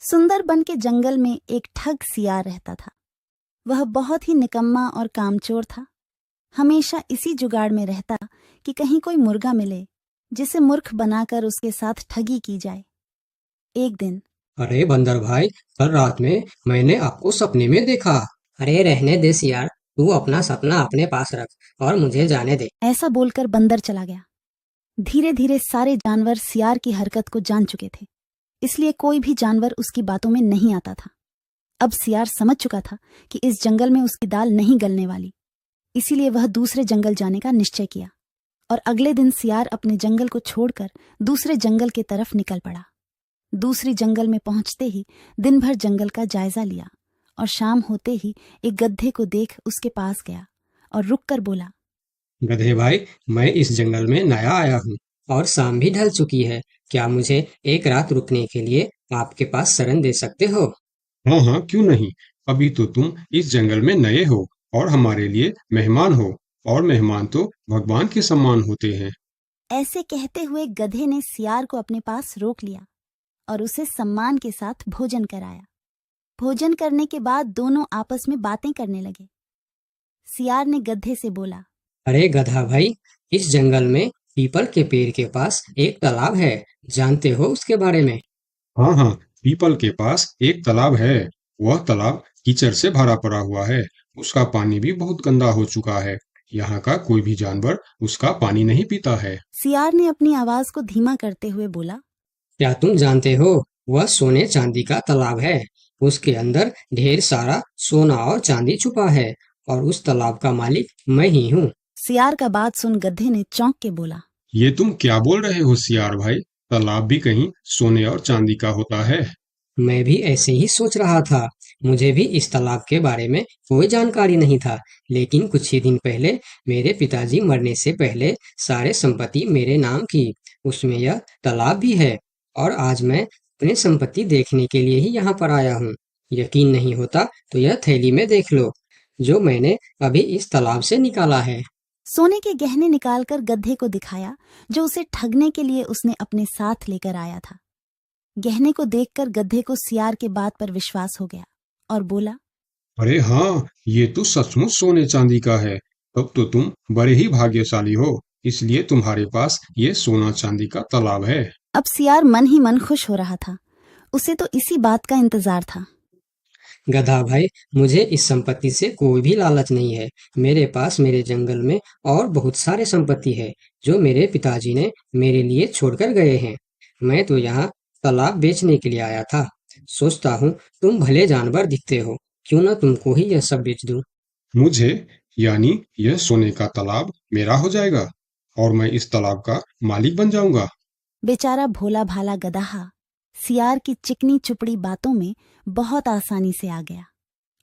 सुंदरबन के जंगल में एक ठग सियार रहता था। वह बहुत ही निकम्मा और कामचोर था। हमेशा इसी जुगाड़ में रहता कि कहीं कोई मुर्गा मिले जिसे मूर्ख बनाकर उसके साथ ठगी की जाए। एक दिन अरे बंदर भाई, कल रात में मैंने आपको सपने में देखा। अरे रहने दे सियार, तू अपना सपना अपने पास रख और मुझे जाने दे। ऐसा बोलकर बंदर चला गया। धीरे धीरे सारे जानवर सियार की हरकत को जान चुके थे, इसलिए कोई भी जानवर उसकी बातों में नहीं आता था। अब सियार समझ चुका था कि इस जंगल में उसकी दाल नहीं गलने वाली, इसीलिए वह दूसरे जंगल जाने का निश्चय किया और अगले दिन सियार अपने जंगल को छोड़कर दूसरे जंगल की तरफ निकल पड़ा। दूसरी जंगल में पहुंचते ही दिन भर जंगल का जायजा लिया और शाम होते ही एक गधे को देख उसके पास गया और रुककर बोला, गधे भाई, मैं इस जंगल में नया आया हूँ और शाम भी ढल चुकी है। क्या मुझे एक रात रुकने के लिए आपके पास शरण दे सकते हो? हाँ हाँ, क्यों नहीं। अभी तो तुम इस जंगल में नए हो और हमारे लिए मेहमान हो, और मेहमान तो भगवान के समान होते हैं। ऐसे कहते हुए गधे ने सियार को अपने पास रोक लिया और उसे सम्मान के साथ भोजन कराया। भोजन करने के बाद दोनों आपस में बातें करने लगे। सियार ने गधे से बोला, अरे गधा भाई, इस जंगल में पीपल के पेड़ के पास एक तालाब है, जानते हो उसके बारे में? हाँ हाँ, पीपल के पास एक तालाब है। वह तालाब कीचड़ से भरा पड़ा हुआ है। उसका पानी भी बहुत गंदा हो चुका है। यहाँ का कोई भी जानवर उसका पानी नहीं पीता है। सियार ने अपनी आवाज को धीमा करते हुए बोला, क्या तुम जानते हो, वह सोने चांदी का तालाब है। उसके अंदर ढेर सारा सोना और चांदी छुपा है और उस तालाब का मालिक मैं ही हूँ। सियार का बात सुन गधे ने चौंक के बोला, ये तुम क्या बोल रहे हो सियार भाई? तालाब भी कहीं सोने और चांदी का होता है? मैं भी ऐसे ही सोच रहा था। मुझे भी इस तालाब के बारे में कोई जानकारी नहीं था, लेकिन कुछ ही दिन पहले मेरे पिताजी मरने से पहले सारे संपत्ति मेरे नाम की। उसमें यह तालाब भी है और आज मैं अपनी संपत्ति देखने के लिए ही यहाँ पर आया हूँ। यकीन नहीं होता तो यह थैली में देख लो, जो मैंने अभी इस तालाब से निकाला है। सोने के गहने निकालकर गधे को दिखाया, जो उसे ठगने के लिए उसने अपने साथ लेकर आया था। गहने को देखकर गधे को सियार के बात पर विश्वास हो गया और बोला, अरे हाँ, ये तो सचमुच सोने चांदी का है। तब तो तुम बड़े ही भाग्यशाली हो, इसलिए तुम्हारे पास ये सोना चांदी का तालाब है। अब सियार मन ही मन खुश हो रहा था। उसे तो इसी बात का इंतजार था। गधा भाई, मुझे इस संपत्ति से कोई भी लालच नहीं है। मेरे पास मेरे जंगल में और बहुत सारे संपत्ति है जो मेरे पिताजी ने मेरे लिए छोड़कर गए हैं। मैं तो यहाँ तालाब बेचने के लिए आया था। सोचता हूँ तुम भले जानवर दिखते हो, क्यों ना तुमको ही यह सब बेच दूं। मुझे, यानी यह सोने का तालाब मेरा हो जाएगा और मैं इस तालाब का मालिक बन जाऊंगा। बेचारा भोला भाला गदहा सियार की चिकनी चुपड़ी बातों में बहुत आसानी से आ गया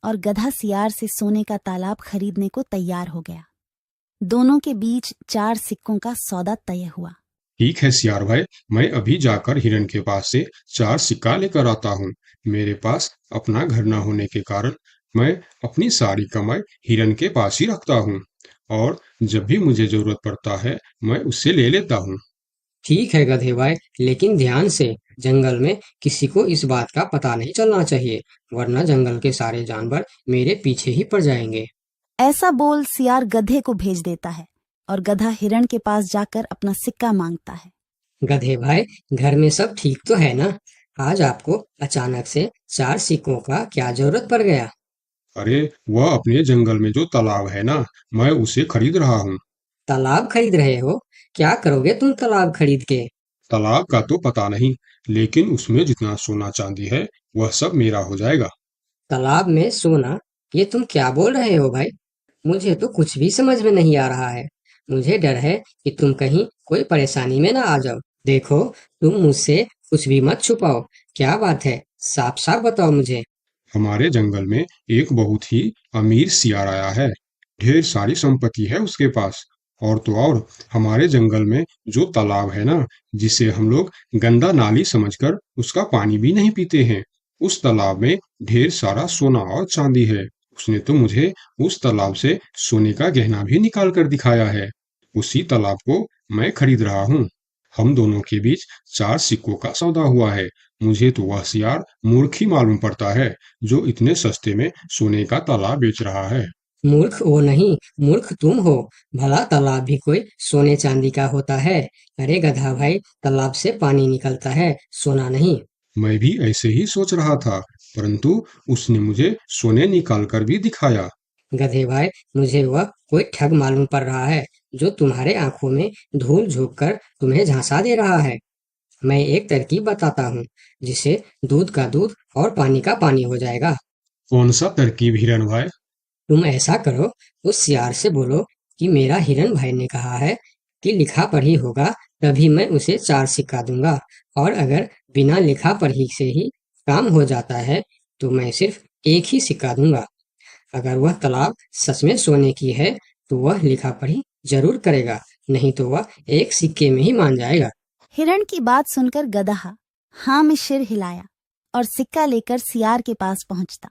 और गधा सियार से सोने का तालाब खरीदने को तैयार हो गया। दोनों के बीच 4 सिक्कों का सौदा तय हुआ। ठीक है सियार भाई, मैं अभी जाकर हिरन के पास से 4 सिक्का लेकर आता हूँ। मेरे पास अपना घर न होने के कारण मैं अपनी सारी कमाई हिरन के पास ही रखता हूँ, और जब भी मुझे जरूरत पड़ता है मैं उससे ले लेता हूँ। ठीक है गधे भाई, लेकिन ध्यान से, जंगल में किसी को इस बात का पता नहीं चलना चाहिए, वरना जंगल के सारे जानवर मेरे पीछे ही पड़ जाएंगे। ऐसा बोल सियार गधे को भेज देता है और गधा हिरण के पास जाकर अपना सिक्का मांगता है। गधे भाई, घर में सब ठीक तो है ना? आज आपको अचानक से 4 सिक्कों का क्या जरूरत पड़ गया? अरे, वह अपने जंगल में जो तालाब है ना, मैं उसे खरीद रहा हूँ। तालाब खरीद रहे हो? क्या करोगे तुम तालाब खरीद के? तालाब का तो पता नहीं, लेकिन उसमें जितना सोना चांदी है वह सब मेरा हो जाएगा। तालाब में सोना? ये तुम क्या बोल रहे हो भाई? मुझे तो कुछ भी समझ में नहीं आ रहा है। मुझे डर है कि तुम कहीं कोई परेशानी में ना आ जाओ। देखो, तुम मुझसे कुछ भी मत छुपाओ। क्या बात है, साफ साफ बताओ मुझे। हमारे जंगल में एक बहुत ही अमीर सियार आया है। ढेर सारी संपत्ति है उसके पास। और तो और, हमारे जंगल में जो तालाब है ना, जिसे हम लोग गंदा नाली समझकर उसका पानी भी नहीं पीते हैं, उस तालाब में ढेर सारा सोना और चांदी है। उसने तो मुझे उस तालाब से सोने का गहना भी निकाल कर दिखाया है। उसी तालाब को मैं खरीद रहा हूँ। हम दोनों के बीच 4 सिक्कों का सौदा हुआ है। मुझे तो वह सियार मूर्ख ही मालूम पड़ता है जो इतने सस्ते में सोने का ताला बेच रहा है। मूर्ख वो नहीं, मूर्ख तुम हो। भला तालाब भी कोई सोने चांदी का होता है? अरे गधा भाई, तालाब से पानी निकलता है, सोना नहीं। मैं भी ऐसे ही सोच रहा था, परंतु उसने मुझे सोने निकाल कर भी दिखाया। गधे भाई, मुझे वह कोई ठग मालूम पड़ रहा है जो तुम्हारे आंखों में धूल झोंक कर तुम्हें झांसा दे रहा है। मैं एक तरकीब बताता हूँ जिससे दूध का दूध और पानी का पानी हो जाएगा। कौन सा तरकीब हिरण भाई? तुम ऐसा करो, उस सियार से बोलो कि मेरा हिरन भाई ने कहा है कि लिखा पढ़ी होगा तभी मैं उसे 4 सिक्का दूंगा, और अगर बिना लिखा पढ़ी से ही काम हो जाता है तो मैं सिर्फ 1 ही सिक्का दूंगा। अगर वह तालाब सच में सोने की है तो वह लिखा पढ़ी जरूर करेगा, नहीं तो वह 1 सिक्के में ही मान जाएगा। हिरण की बात सुनकर गदहा हाँ में सिर हिलाया और सिक्का लेकर सियार के पास पहुंचता।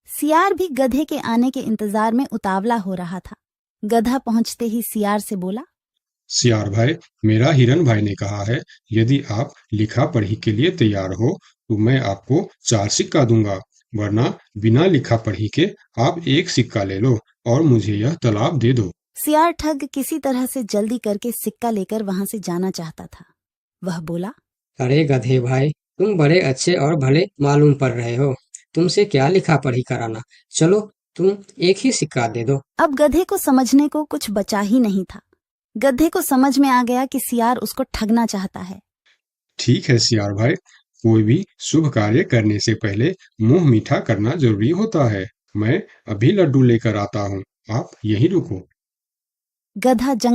सियार भी गधे के आने के इंतजार में उतावला हो रहा था। गधा पहुंचते ही सियार से बोला, सियार भाई, मेरा हिरन भाई ने कहा है यदि आप लिखा पढ़ी के लिए तैयार हो तो मैं आपको 4 सिक्का दूंगा, वरना बिना लिखा पढ़ी के आप 1 सिक्का ले लो और मुझे यह तालाब दे दो। सियार ठग किसी तरह से जल्दी करके सिक्का लेकर वहां से जाना चाहता था। वह बोला, अरे गधे भाई, तुम बड़े अच्छे और भले मालूम पड़ रहे हो, तुमसे क्या लिखा पढ़ी कराना। चलो, तुम 1 ही सिक्का दे दो। अब गधे को समझने को कुछ बचा ही नहीं था। गधे को समझ में आ गया कि सियार उसको ठगना चाहता है। ठीक है सियार भाई, कोई भी शुभ कार्य करने से पहले मुंह मीठा करना जरूरी होता है। मैं अभी लड्डू लेकर आता हूँ, आप यहीं रुको। गधा जंगल